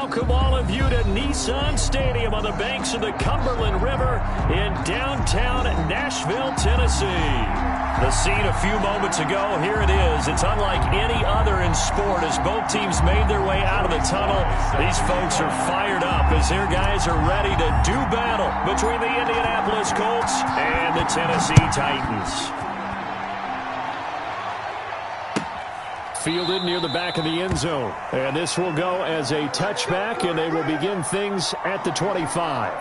welcome all of you to Nissan Stadium on the banks of the Cumberland River in downtown Nashville, Tennessee. The scene a few moments ago, here it is. It's unlike any other in sport as both teams made their way out of the tunnel. These folks are fired up as their guys are ready to do battle between the Indianapolis Colts and the Tennessee Titans. Fielded near the back of the end zone. And this will go as a touchback, and they will begin things at the 25.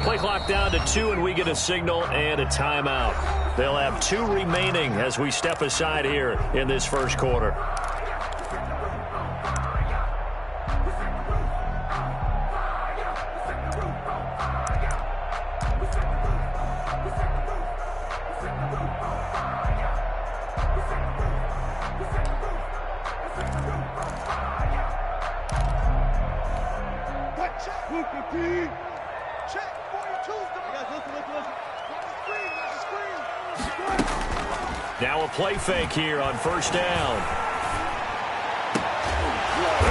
Play clock down to 2, and we get a signal and a timeout. They'll have 2 remaining as we step aside here in this first quarter. Now a play fake here on first down.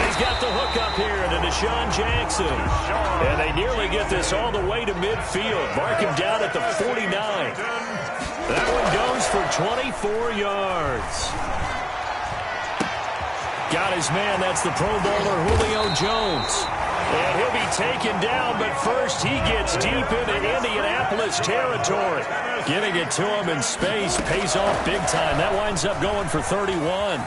He's got the hook up here to Deshaun Jackson. And they nearly get this all the way to midfield. Mark him down at the 49. That one goes for 24 yards. Got his man. That's the Pro Bowler Julio Jones. And he'll be taken down, but first he gets deep into Indianapolis territory. Getting it to him in space pays off big time. That winds up going for 31.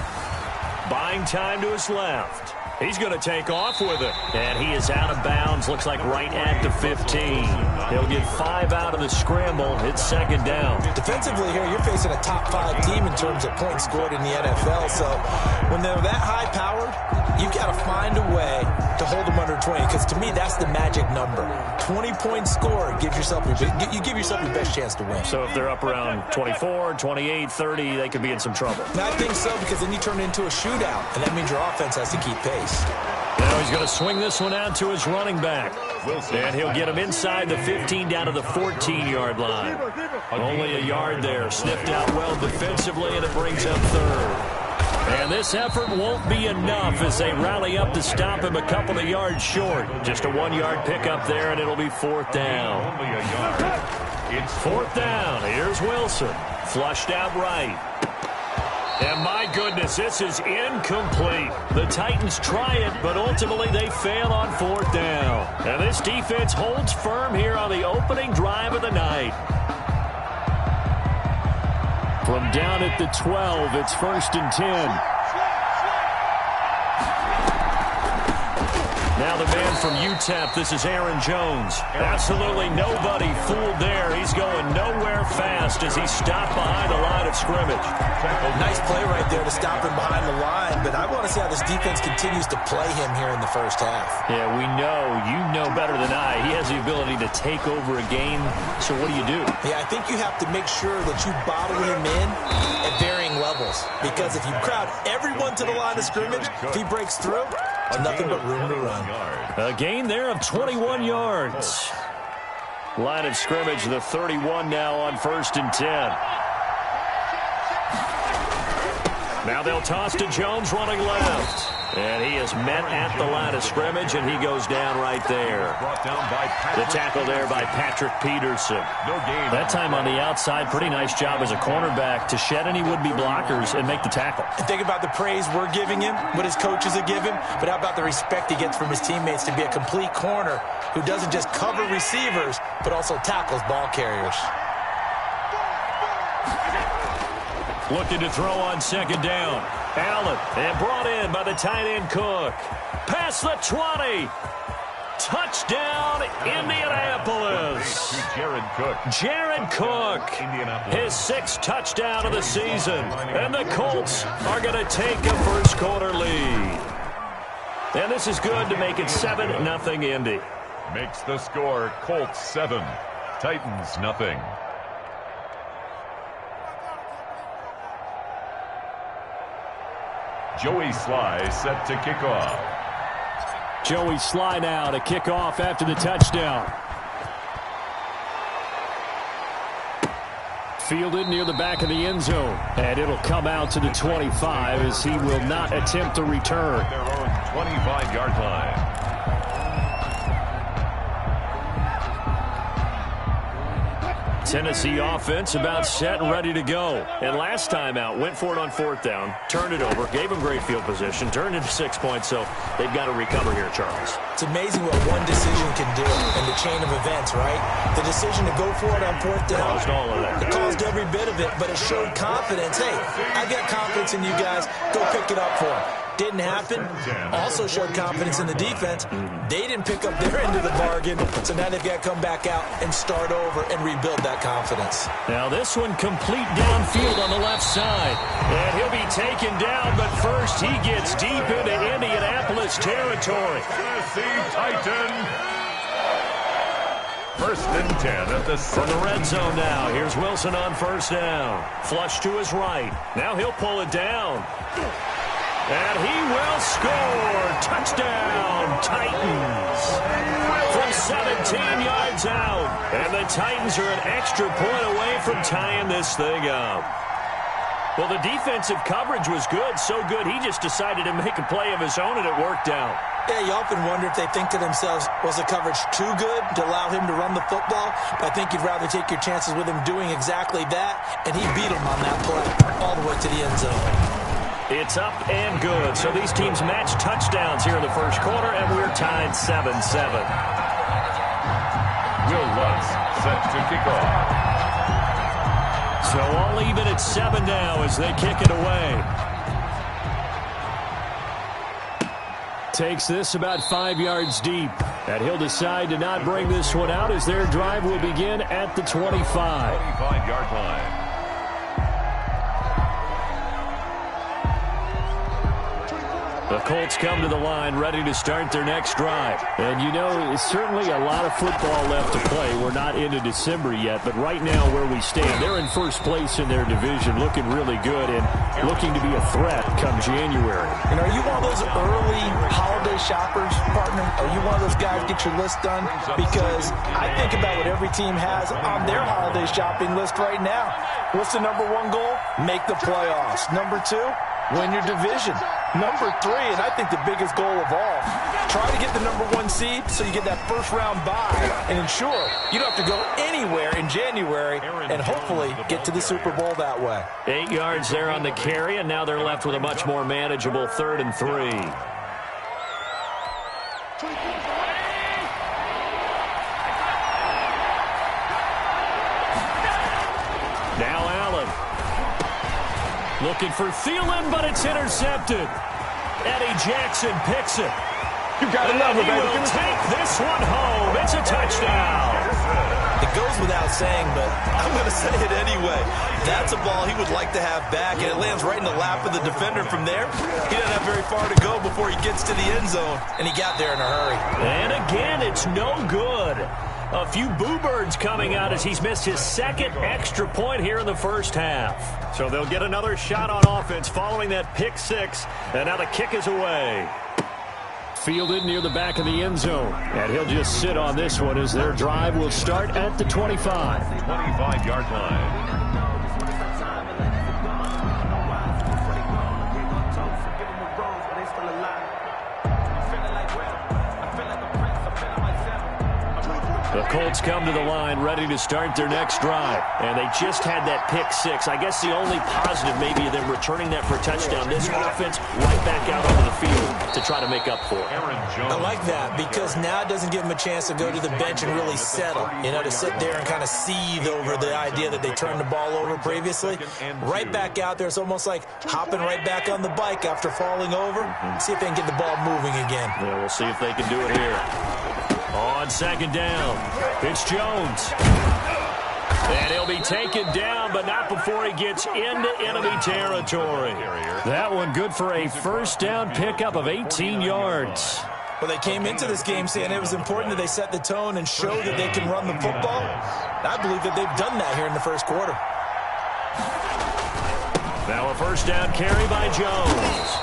Buying time to his left. He's going to take off with it. And he is out of bounds. Looks like right at the 15. He'll get 5 out of the scramble. It's second down. Defensively here, you're facing a top 5 team in terms of points scored in the NFL. So when they're that high-powered, you've got to find a way to hold them under 20. Because to me, that's the magic number. 20 points scored gives yourself you give yourself your best chance to win. So if they're up around 24, 28, 30, they could be in some trouble. I think so, because then you turn it into a shootout, and that means your offense has to keep pace. Now he's going to swing this one out to his running back. And he'll get him inside the 15 down to the 14-yard line. Only a yard there. Sniffed out well defensively, and it brings up third. And this effort won't be enough as they rally up to stop him a couple of yards short. Just a 1-yard pickup there, and it'll be fourth down. It's fourth down. Here's Wilson. Flushed out right. And my goodness, this is incomplete. The Titans try it, but ultimately they fail on fourth down. And this defense holds firm here on the opening drive of the night. From down at the 12, it's 1st and 10. Now the man from UTEP, this is Aaron Jones. Absolutely nobody fooled there. He's going nowhere fast as he stopped behind the line of scrimmage. Nice play right there to stop him behind the line, but I want to see how this defense continues to play him here in the first half. Yeah, we know. You know better than I. He has the ability to take over a game, so what do you do? Yeah, I think you have to make sure that you bottle him in at varying levels, because if you crowd everyone to the line of scrimmage, if he breaks through, nothing but room to run. A gain there of 21 yards. Line of scrimmage, the 31 now on 1st and 10. Now they'll toss to Jones running left. And he is met at the line of scrimmage, and he goes down right there. The tackle there by Patrick Peterson. That time on the outside, pretty nice job as a cornerback to shed any would-be blockers and make the tackle. And think about the praise we're giving him, what his coaches are giving, but how about the respect he gets from his teammates to be a complete corner who doesn't just cover receivers, but also tackles ball carriers. Looking to throw on second down. Allen, and brought in by the tight end Cook. Past the 20. Touchdown, Indianapolis. Jared Cook, his 6th touchdown of the season. And the Colts are going to take a first-quarter lead. And this is good to make it 7-0 Indy. Makes the score Colts 7, Titans 0. Joey Sly set to kick off. Joey Sly now to kick off after the touchdown. Fielded near the back of the end zone. And it'll come out to the 25 as he will not attempt to return. Their own 25-yard line. Tennessee offense about set and ready to go. And last time out, went for it on 4th down, turned it over, gave them great field position, turned into 6 points, so they've got to recover here, Charles. It's amazing what one decision can do in the chain of events, right? The decision to go for it on 4th down. Caused all of that. It caused every bit of it, but it showed confidence. Hey, I got confidence in you guys. Go pick it up for him. Didn't happen. Also showed confidence in the defense. They didn't pick up their end of the bargain, so now they've got to come back out and start over and rebuild that confidence. Now this one complete downfield on the left side. And he'll be taken down, but first he gets deep into Indianapolis territory. Tennessee Titan. 1st and 10 at the From the red zone now. Here's Wilson on 1st down. Flush to his right. Now he'll pull it down. And he will score. Touchdown, Titans. From 17 yards out. And the Titans are an extra point away from tying this thing up. Well, the defensive coverage was good, so good he just decided to make a play of his own, and it worked out. Yeah, you often wonder if they think to themselves, was the coverage too good to allow him to run the football? But I think you'd rather take your chances with him doing exactly that, and he beat him on that play all the way to the end zone. It's up and good. So these teams match touchdowns here in the first quarter, and we're tied 7-7. Will Lutz set to kick off. So all even at 7 now as they kick it away. Takes this about 5 yards deep. And he'll decide to not bring this one out as their drive will begin at the 25. 25-yard line. The Colts come to the line ready to start their next drive. And you know, it's certainly a lot of football left to play. We're not into December yet, but right now where we stand, they're in first place in their division, looking really good and looking to be a threat come January. And are you one of those early holiday shoppers, partner? Are you one of those guys get your list done? Because I think about what every team has on their holiday shopping list right now. What's the number 1 goal? Make the playoffs. Number 2, win your division. Number 3, and I think the biggest goal of all, try to get the number 1 seed so you get that first-round bye and ensure you don't have to go anywhere in January and hopefully get to the Super Bowl that way. 8 yards there on the carry, and now they're left with a much more manageable 3rd and 3. Now Allen. Looking for Thielen, but it's intercepted. Eddie Jackson picks it. You got to love it, baby. He will take this one home. It's a touchdown. It goes without saying, but I'm going to say it anyway. That's a ball he would like to have back, and it lands right in the lap of the defender from there. He doesn't have very far to go before he gets to the end zone, and he got there in a hurry. And again, it's no good. A few boo birds coming out as he's missed his 2nd extra point here in the first half. So they'll get another shot on offense following that pick 6, and now the kick is away. Fielded near the back of the end zone, and he'll just sit on this one as their drive will start at the 25. 25-yard line. The Colts come to the line ready to start their next drive. And they just had that pick 6. I guess the only positive maybe them returning that for a touchdown. This offense right back out onto the field to try to make up for it. I like that because now it doesn't give them a chance to go to the bench and really settle. You know, to sit there and kind of seethe over the idea that they turned the ball over previously. Right back out there. It's almost like hopping right back on the bike after falling over. See if they can get the ball moving again. Yeah, we'll see if they can do it here. On second down, it's Jones. And he'll be taken down, but not before he gets into enemy territory. That one good for a first down pickup of 18 yards. Well, they came into this game saying it was important that they set the tone and show that they can run the football. I believe that they've done that here in the first quarter. Now a first down carry by Jones.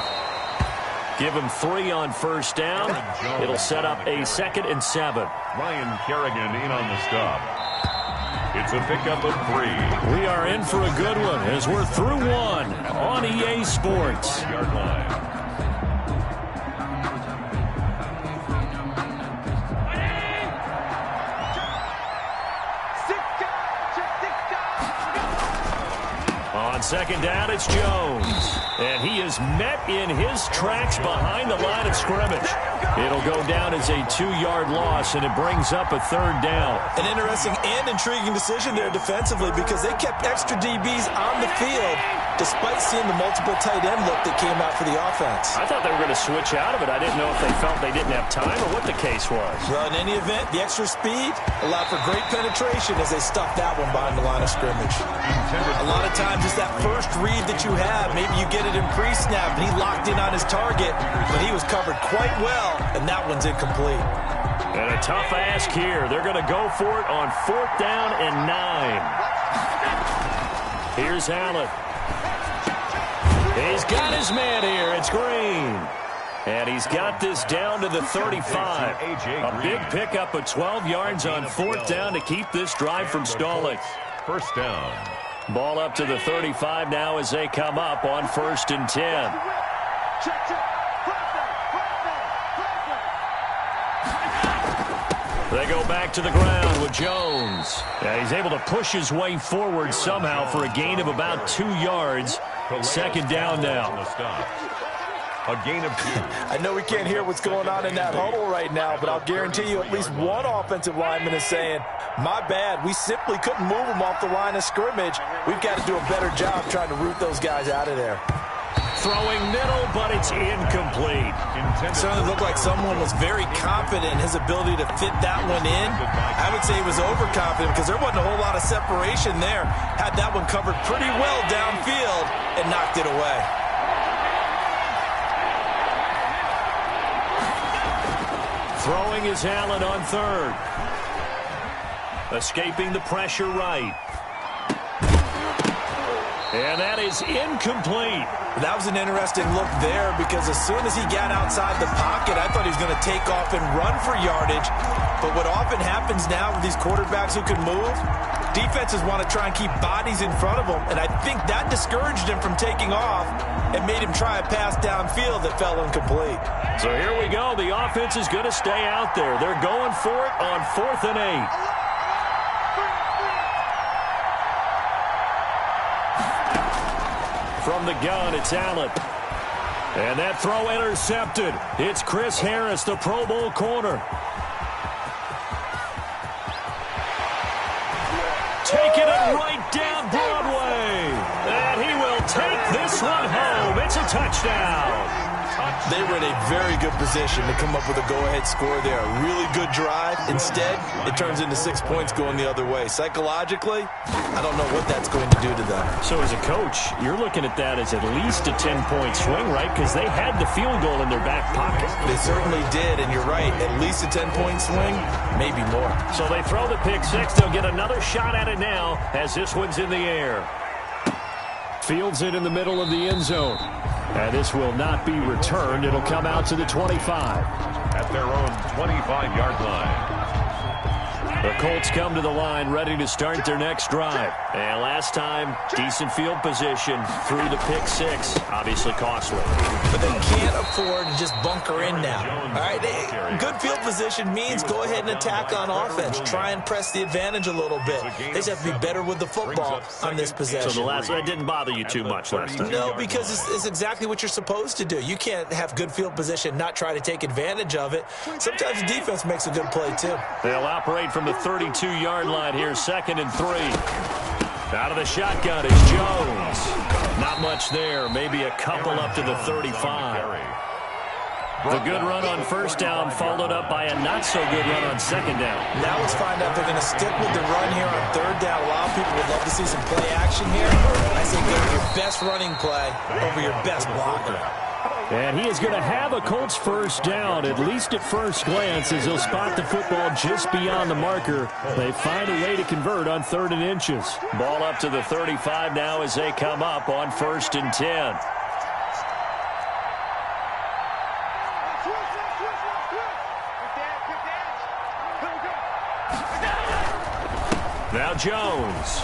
Give him 3 on first down. It'll set up a 2nd and 7. Ryan Kerrigan in on the stop. It's a pickup of 3. We are in for a good one as we're through 1 on EA Sports. Yard line. On second down, it's Jones. And he is met in his tracks behind the line of scrimmage. It'll go down as a 2-yard loss, and it brings up a 3rd down. An interesting and intriguing decision there defensively because they kept extra DBs on the field despite seeing the multiple tight end look that came out for the offense. I thought they were going to switch out of it. I didn't know if they felt they didn't have time or what the case was. Well, in any event, the extra speed allowed for great penetration as they stuffed that one behind the line of scrimmage. A lot of times it's that first read that you have. Maybe you get it in pre-snap and he locked in on his target, but he was covered quite well, and that one's incomplete. And a tough ask here. They're going to go for it on 4th down and 9. Here's Allen. He's got his man here. It's Green. And he's got this down to the 35. A big pickup of 12 yards on 4th down to keep this drive from stalling. First down. Ball up to the 35 now as they come up on 1st and 10. They go back to the ground with Jones. Yeah, he's able to push his way forward somehow for a gain of about 2 yards. 2nd down now. A gain of 2. I know we can't hear what's going on in that huddle right now, but I'll guarantee you at least one offensive lineman is saying, my bad, we simply couldn't move them off the line of scrimmage. We've got to do a better job trying to root those guys out of there. Throwing middle, but it's incomplete. It certainly looked like someone was very confident in his ability to fit that one in. I would say he was overconfident because there wasn't a whole lot of separation there. Had that one covered pretty well downfield and knocked it away. Throwing is Allen on 3rd. Escaping the pressure right. And that is incomplete. That was an interesting look there because as soon as he got outside the pocket, I thought he was going to take off and run for yardage. But what often happens now with these quarterbacks who can move, defenses want to try and keep bodies in front of them. And I think that discouraged him from taking off and made him try a pass downfield that fell incomplete. So here we go. The offense is going to stay out there. They're going for it on 4th and 8. From the gun, it's Allen. And that throw intercepted. It's Chris Harris, the Pro Bowl corner. Taking it right down Broadway. And he will take this one home. It's a touchdown. They were in a very good position to come up with a go-ahead score there. A really good drive. Instead, it turns into 6 points going the other way. Psychologically, I don't know what that's going to do to them. So as a coach, you're looking at that as at least a 10-point swing, right? Because they had the field goal in their back pocket. They certainly did, and you're right. At least a 10-point swing, maybe more. So they throw the pick six. They'll get another shot at it now as this one's in the air. Fields it in the middle of the end zone. And this will not be returned. It'll come out to the 25. At their own 25-yard line. The Colts come to the line ready to start their next drive. And last time, decent field position through the pick six. Obviously costly. But they can't afford to just bunker in now. All right, good field position means go ahead and attack on offense. Try and press the advantage a little bit. They just have to be better with the football on this possession. So the last one didn't bother you too much last time? No, because it's exactly what you're supposed to do. You can't have good field position, not try to take advantage of it. Sometimes the defense makes a good play, too. They'll operate from the 32-yard line here, 2nd and 3. Out of the shotgun is Jones. Not much there, maybe a couple up to the 35. The good run on first down followed up by a not-so-good run on second down. Now let's find out if they're going to stick with the run here on third down. A lot of people would love to see some play action here. I say go with your best running play over your best blocker. And he is going to have a Colts first down, at least at first glance, as he'll spot the football just beyond the marker. They find a way to convert on 3rd and inches. Ball up to the 35 now as they come up on 1st and 10. Now Jones.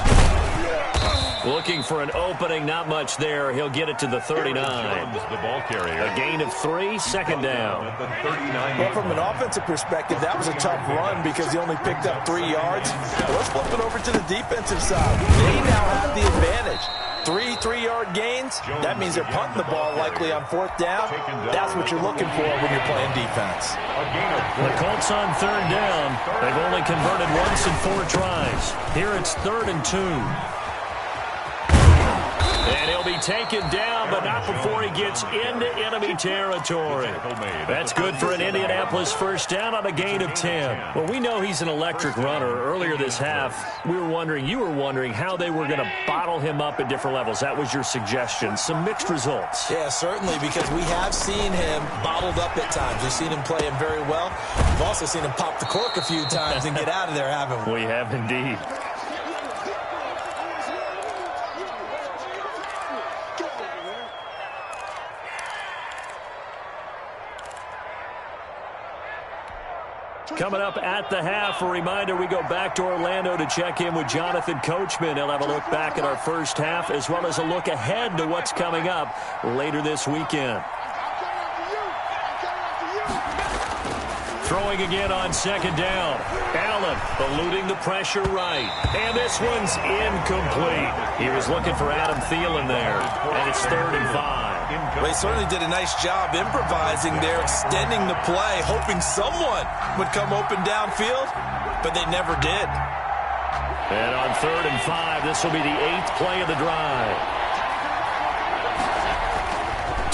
Looking for an opening, not much there. He'll get it to the 39. The ball carrier. A gain of 3, second down. Well, from an offensive perspective, that was a tough run because he only picked up 3 yards. Let's flip it over to the defensive side. They now have the advantage. 3 3-yard gains. That means they're punting the ball likely on 4th down. That's what you're looking for when you're playing defense. The Colts on 3rd down. They've only converted once in 4 tries. Here it's 3rd and 2. And he'll be taken down, but not before he gets into enemy territory. That's good for an Indianapolis first down on a gain of 10. Well, we know he's an electric runner. Earlier this half, you were wondering how they were going to bottle him up at different levels. That was your suggestion. Some mixed results. Yeah, certainly, because we have seen him bottled up at times. We've seen him play him very well. We've also seen him pop the cork a few times and get out of there, haven't we? We have indeed. Coming up at the half, a reminder, we go back to Orlando to check in with Jonathan Coachman. He'll have a look back at our first half as well as a look ahead to what's coming up later this weekend. Throwing again on second down. Allen eluding the pressure right. And this one's incomplete. He was looking for Adam Thielen there. And it's 3rd and 5. Well, he certainly did a nice job improvising there, extending the play, hoping someone would come open downfield, but they never did. And on 3rd and 5, this will be the 8th play of the drive.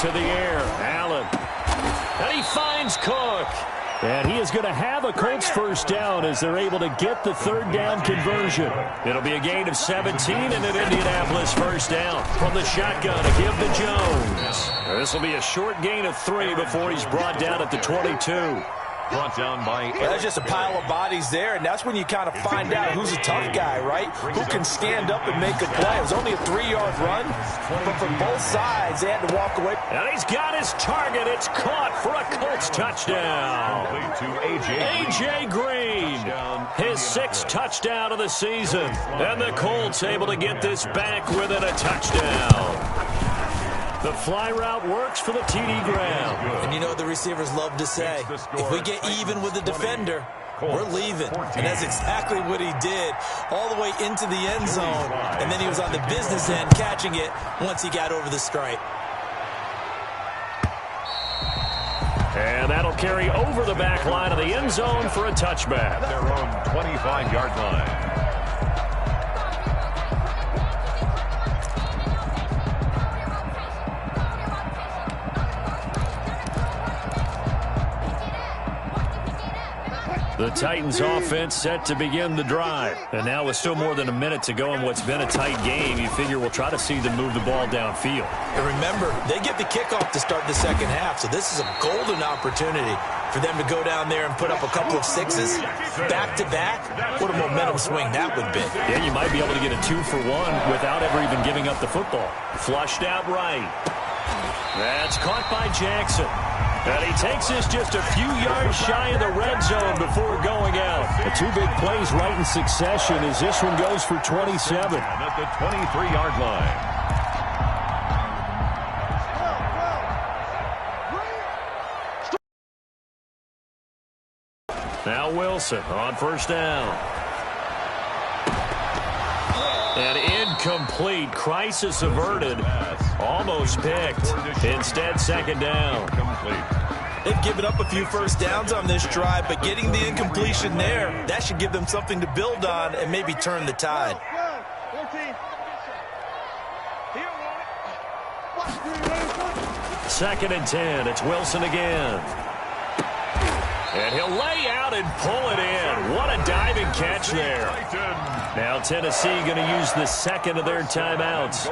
To the air, Allen. And he finds Cook. And he is going to have a Colts first down as they're able to get the 3rd down conversion. It'll be a gain of 17 and an Indianapolis first down. From the shotgun to give to Jones. This will be a short gain of 3 before he's brought down at the 22. Brought down by... That's just a pile of bodies there, and that's when you kind of find out who's a tough guy, right? Who can stand up and make a play. It was only a 3-yard run, but from both sides, they had to walk away. And he's got his target. It's caught for a Colts touchdown. A.J. Green, his 6th touchdown of the season. And the Colts able to get this back within a touchdown. The fly route works for the TD Graham. And you know what the receivers love to say? If we get even with the defender, we're leaving. And that's exactly what he did, all the way into the end zone. And then he was on the business end catching it once he got over the stripe. And that'll carry over the back line of the end zone for a touchback. Their own 25-yard line. The Titans offense set to begin the drive. And now with still more than a minute to go in what's been a tight game, you figure we'll try to see them move the ball downfield. And remember, they get the kickoff to start the second half, so this is a golden opportunity for them to go down there and put up a couple of 6s back-to-back. What a momentum swing that would be. Yeah, you might be able to get a 2-for-1 without ever even giving up the football. Flushed out right. That's caught by Jackson. And he takes this just a few yards shy of the red zone before going out. The 2 big plays right in succession as this one goes for 27. At the 23-yard line. Now Wilson on first down. And incomplete. Crisis averted. Almost picked. Instead, second down. They've given up a few first downs on this drive, but getting the incompletion there, that should give them something to build on and maybe turn the tide. 2nd and 10. It's Wilson again. And he'll lay out and pull it in. What a diving catch there. Now Tennessee going to use the second of their timeouts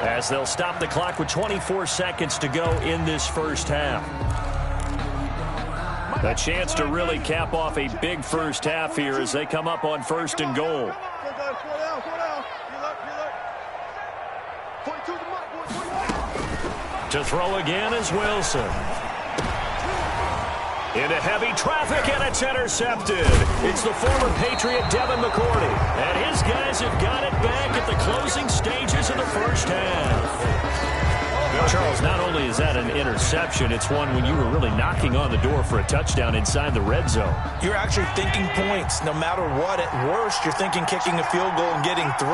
as they'll stop the clock with 24 seconds to go in this first half. A chance to really cap off a big first half here as they come up on 1st and goal. To throw again is Wilson. Into heavy traffic, and it's intercepted. It's the former Patriot Devin McCourty. And his guys have got it back at the closing stages of the first half. Charles, not only is that an interception, it's one when you were really knocking on the door for a touchdown inside the red zone. You're actually thinking points no matter what. At worst, you're thinking kicking a field goal and getting 3.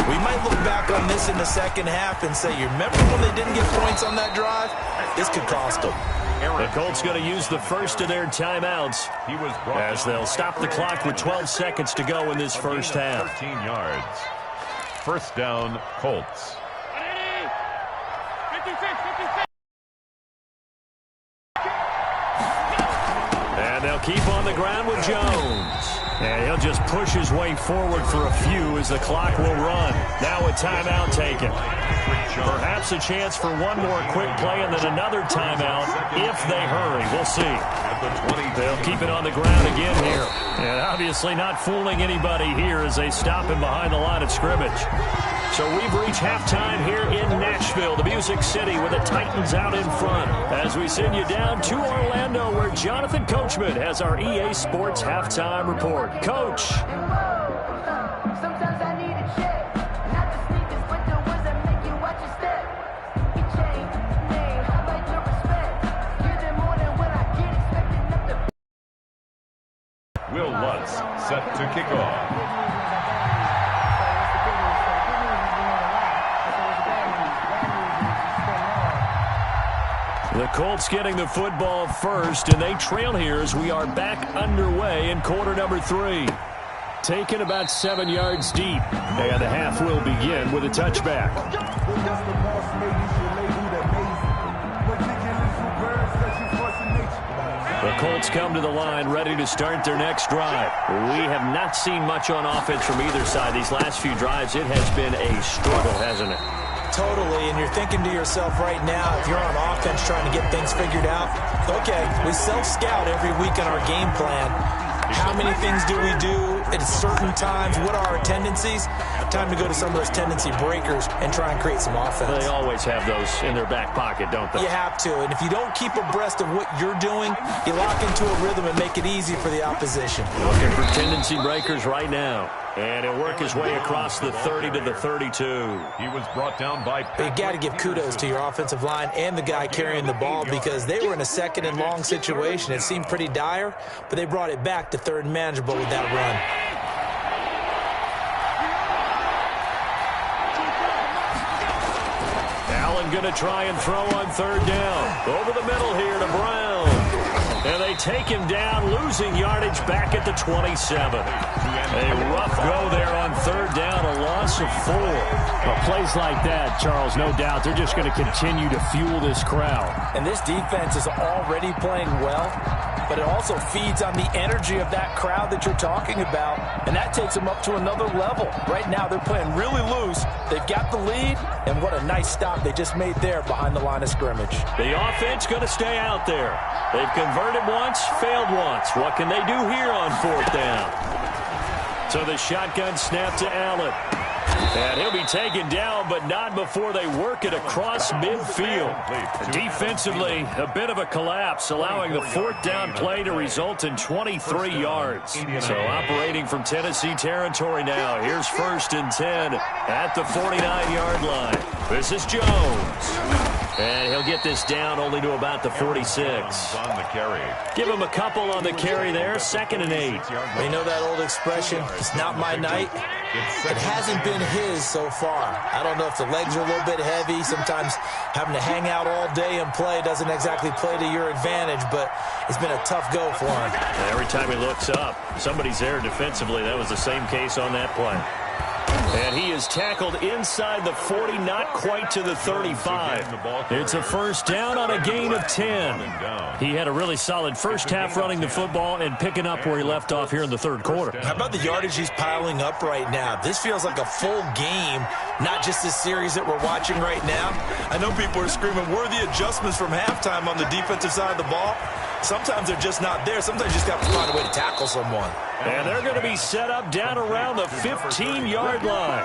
We might look back on this in the second half and say, you remember when they didn't get points on that drive? This could cost them. The Colts going to use the first of their timeouts as they'll stop the clock with 12 seconds to go in this first half. 13 yards. First down, Colts. And they'll keep on the ground with Jones. And he'll just push his way forward for a few as the clock will run. Now a timeout taken. Perhaps a chance for one more quick play and then another timeout if they hurry. We'll see. They'll keep it on the ground again here. And obviously not fooling anybody here as they stop him behind the line of scrimmage. So we've reached halftime here in Nashville, the Music City, with the Titans out in front. As we send you down to Orlando, where Jonathan Coachman has our EA Sports halftime report. Coach. Will Lutz set to kick off. The Colts getting the football first, and they trail here as we are back underway in quarter number 3. Taken about 7 yards deep, and the half will begin with a touchback. The Colts come to the line ready to start their next drive. We have not seen much on offense from either side. These last few drives, it has been a struggle, hasn't it? Totally, and you're thinking to yourself right now, if you're on offense trying to get things figured out, okay, we self-scout every week in our game plan. How many things do we do at certain times? What are our tendencies? Time to go to some of those tendency breakers and try and create some offense. They always have those in their back pocket, don't they? You have to, and if you don't keep abreast of what you're doing, you lock into a rhythm and make it easy for the opposition. Looking for tendency breakers right now. And he'll work his way across the 30 to the 32. He was brought down by... You got to give kudos to your offensive line and the guy carrying the ball because they were in a 2nd and long situation. It seemed pretty dire, but they brought it back to 3rd and manageable with that run. Allen going to try and throw on 3rd down. Over the middle here to Brown. And they take him down, losing yardage back at the 27. A rough go there on 3rd down, a loss of 4. Well, plays like that, Charles, no doubt, they're just going to continue to fuel this crowd. And this defense is already playing well, but it also feeds on the energy of that crowd that you're talking about, and that takes them up to another level. Right now, they're playing really loose. They've got the lead, and what a nice stop they just made there behind the line of scrimmage. The offense going to stay out there. They've converted once, failed once. What can they do here on 4th down? So the shotgun snap to Allen. And he'll be taken down, but not before they work it across midfield. Defensively, a bit of a collapse, allowing the 4th down play to result in 23 yards. So operating from Tennessee territory now. Here's 1st and 10 at the 49-yard line. This is Jones. And he'll get this down only to about the 46. On the carry. Give him a couple on the carry there. 2nd and 8. You know that old expression, it's not my night? It hasn't been his so far. I don't know if the legs are a little bit heavy. Sometimes having to hang out all day and play doesn't exactly play to your advantage, but it's been a tough go for him. Every time he looks up, somebody's there defensively. That was the same case on that play. And he is tackled inside the 40, not quite to the 35. It's a first down on a gain of 10. He had a really solid first half running the football and picking up where he left off here in the third quarter. How about the yardage he's piling up right now? This feels like a full game, not just this series that we're watching right now. I know people are screaming, where are the adjustments from halftime on the defensive side of the ball? Sometimes they're just not there. Sometimes you just have to find a way to tackle someone. And they're going to be set up down around the 15-yard line.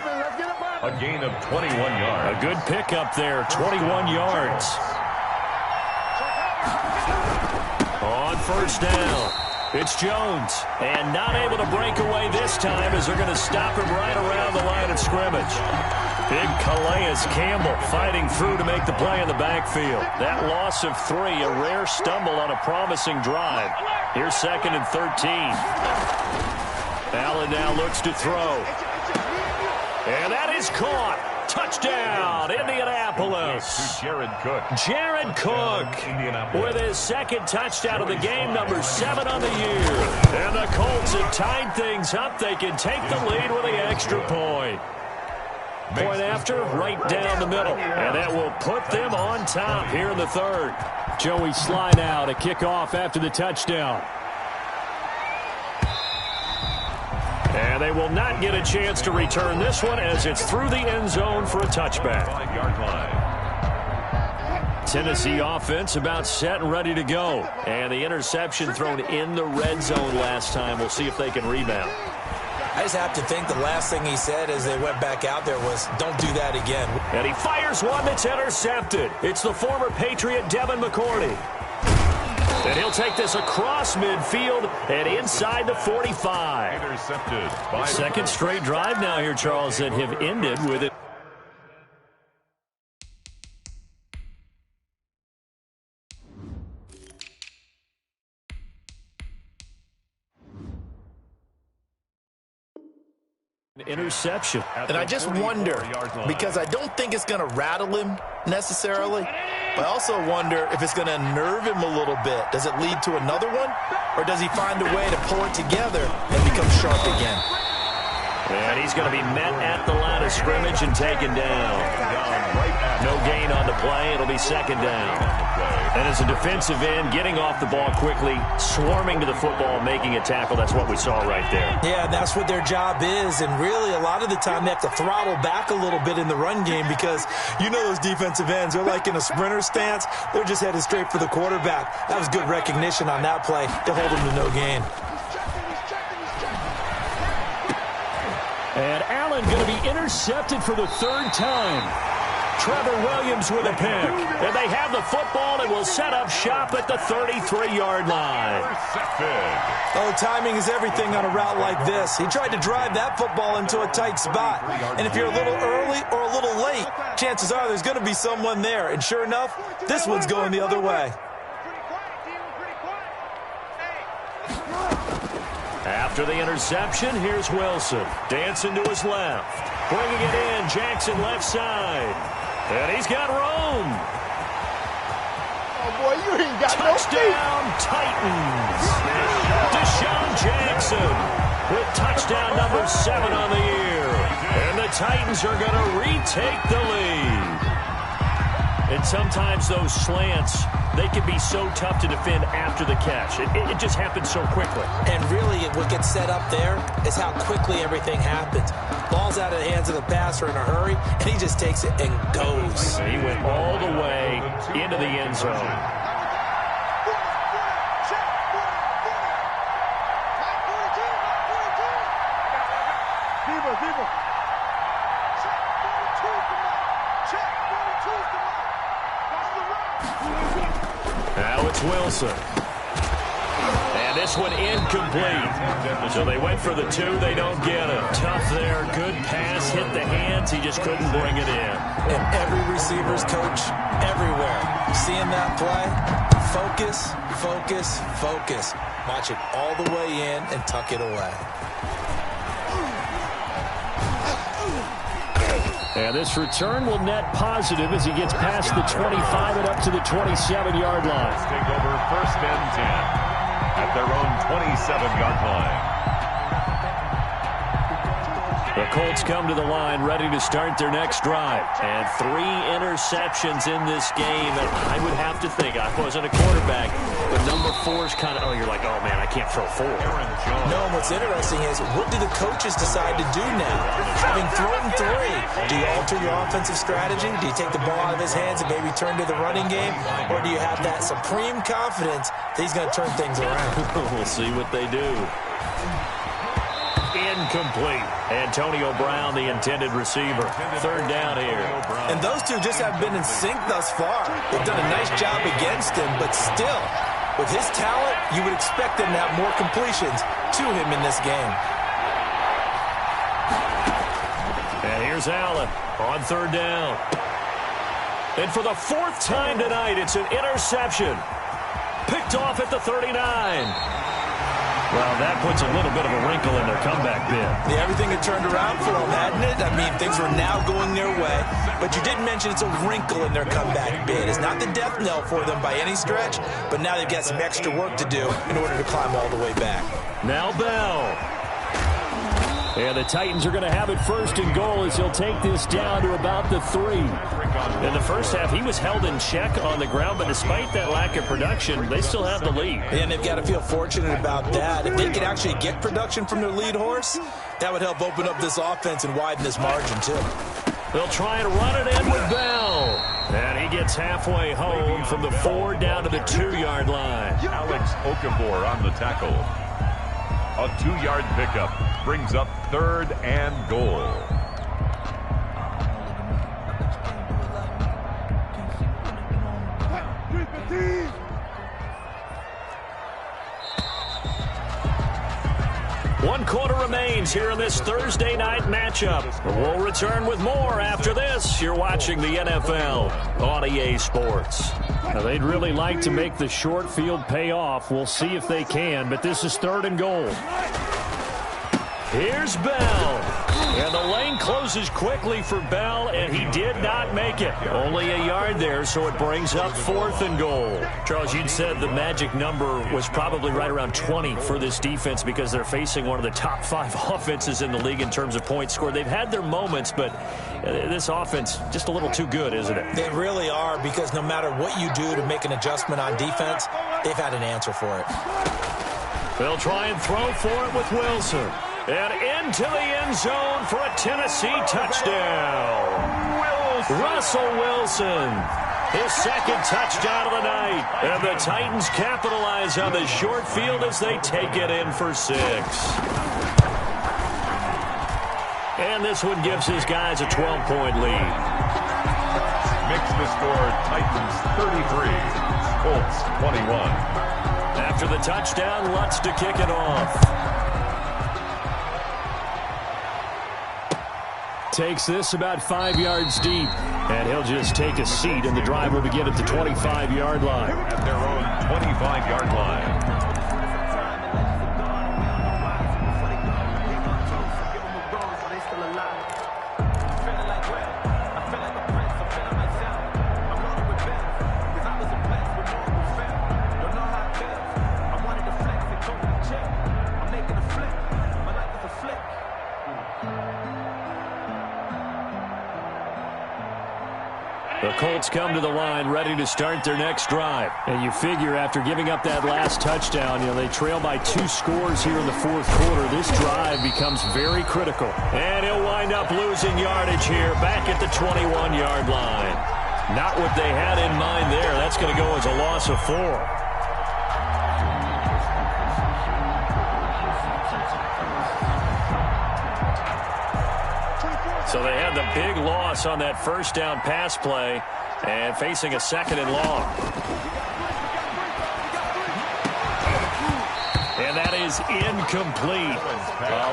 A gain of 21 yards. A good pickup there, 21 yards. On first down, it's Jones. And not able to break away this time as they're going to stop him right around the line of scrimmage. Big Calais Campbell fighting through to make the play in the backfield. That loss of 3, a rare stumble on a promising drive. Here's 2nd and 13. Allen now looks to throw. And that is caught. Touchdown, Indianapolis. Jared Cook. Jared Cook with his 2nd touchdown of the game, number 7 on the year. And the Colts have tied things up. They can take the lead with the extra point. Point after, right down the middle. And that will put them on top here in the third. Joey Sly now to kick off after the touchdown. And they will not get a chance to return this one as it's through the end zone for a touchback. 5-yard line. Tennessee offense about set and ready to go. And the interception thrown in the red zone last time. We'll see if they can rebound. I just have to think the last thing he said as they went back out there was, don't do that again. And he fires one that's intercepted. It's the former Patriot Devin McCourty. And he'll take this across midfield and inside the 45. Intercepted. Second straight drive now here, Charles, that have ended with it. Interception. And I just wonder, because I don't think it's going to rattle him necessarily, but I also wonder if it's going to nerve him a little bit. Does it lead to another one? Or does he find a way to pull it together and become sharp again? And he's going to be met at the line of scrimmage and taken down. No gain on the play. It'll be 2nd down. And as a defensive end, getting off the ball quickly, swarming to the football, making a tackle, that's what we saw right there. Yeah, and that's what their job is. And really, a lot of the time, they have to throttle back a little bit in the run game because you know those defensive ends, they're like in a sprinter stance. They're just headed straight for the quarterback. That was good recognition on that play to hold him to no gain. And Allen going to be intercepted for the 3rd time. Trevor Williams with a pick. And they have the football and will set up shop at the 33-yard line. Oh, timing is everything on a route like this. He tried to drive that football into a tight spot. And if you're a little early or a little late, chances are there's going to be someone there. And sure enough, this one's going the other way. After the interception, here's Wilson. Dancing to his left. Bringing it in, Jackson left side. And he's got room. Oh, boy, you ain't got touchdown, Titans. Deshaun Jackson with touchdown number 7 on the year. And the Titans are going to retake the lead. And sometimes those slants, they can be so tough to defend after the catch. It just happens so quickly. And really, what gets set up there is how quickly everything happens. Ball's out of the hands of the passer in a hurry, and he just takes it and goes. He went all the way into the end zone. Now it's Wilson. And this one incomplete. So they went for the 2. They don't get it. Tough there. Good pass. Hit the hands. He just couldn't bring it in. And every receiver's coach everywhere. Seeing that play, focus, focus, focus. Watch it all the way in and tuck it away. And this return will net positive as he gets past the 25 and up to the 27-yard line. Let's take over 1st and 10 at their own 27-yard line. The Colts come to the line ready to start their next drive. And 3 interceptions in this game. And I would have to think, I wasn't a quarterback, but number 4 is kind of, you're like, oh, man, I can't throw 4. No, and what's interesting is, what do the coaches decide to do now? Having thrown 3, do you alter your offensive strategy? Do you take the ball out of his hands and maybe turn to the running game? Or do you have that supreme confidence that he's going to turn things around? We'll see what they do. Incomplete. Antonio Brown, the intended receiver. 3rd down here. And those two just have been in sync thus far. They've done a nice job against him, but still, with his talent, you would expect them to have more completions to him in this game. And here's Allen on 3rd down. And for the 4th time tonight, it's an interception. Picked off at the 39. Well, that puts a little bit of a wrinkle in their comeback bid. Yeah, everything had turned around for them, hadn't it? I mean, things were now going their way. But you did mention it's a wrinkle in their comeback bid. It's not the death knell for them by any stretch, but now they've got some extra work to do in order to climb all the way back. Now Bell. And the Titans are going to have it 1st and goal as he'll take this down to about the 3. In the first half, he was held in check on the ground, but despite that lack of production, they still have the lead. And they've got to feel fortunate about that. If they could actually get production from their lead horse, that would help open up this offense and widen this margin, too. They'll try and run it in with Bell. And he gets halfway home from the 4 down to the 2-yard line. Alex Okafor on the tackle. A 2-yard pickup brings up 3rd and goal. One quarter remains here in this Thursday night matchup. We'll return with more after this. You're watching the NFL on EA Sports. Now, they'd really like to make the short field pay off. We'll see if they can, but this is 3rd and goal. Here's Bell. And the lane closes quickly for Bell, and he did not make it. Only a yard there, so it brings up 4th and goal. Charles, you'd said the magic number was probably right around 20 for this defense because they're facing one of the top 5 offenses in the league in terms of points scored. They've had their moments, but this offense just a little too good, isn't it? They really are, because no matter what you do to make an adjustment on defense, they've had an answer for it. They'll try and throw for it with Wilson. And into the end zone for a Tennessee touchdown. Russell Wilson, his 2nd touchdown of the night. And the Titans capitalize on the short field as they take it in for 6. And this one gives his guys a 12-point lead. Makes the score Titans 33, Colts 21. After the touchdown, Lutz to kick it off. Takes this about 5 yards deep, and he'll just take a seat, and the drive will begin at the 25-yard line. At their own 25-yard line. The Colts come to the line ready to start their next drive. And you figure after giving up that last touchdown, they trail by 2 scores here in the 4th quarter. This drive becomes very critical. And he'll wind up losing yardage here back at the 21-yard line. Not what they had in mind there. That's going to go as a loss of 4. So they had the big loss on that 1st down pass play and facing a 2nd and long. And that is incomplete.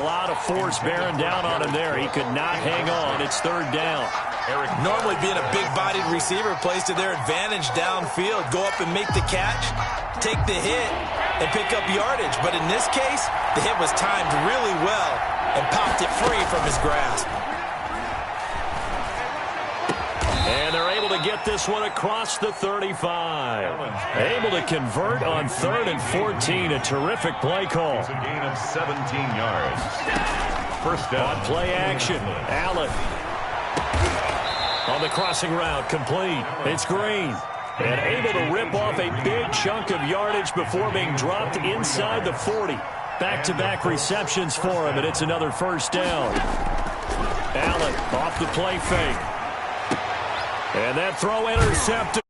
A lot of force bearing down on him there. He could not hang on. It's 3rd down. Normally being a big-bodied receiver plays to their advantage downfield. Go up and make the catch, take the hit, and pick up yardage. But in this case, the hit was timed really well and popped it free from his grasp. And they're able to get this one across the 35. Able to convert on 3rd and 14. A terrific play call. It's a gain of 17 yards. first down. On play action, Allen. On the crossing route, complete. It's Green. And able to rip off a big chunk of yardage before being dropped inside the 40. Back-to-back receptions for him, and it's another first down. Allen off the play fake. And that throw intercepted.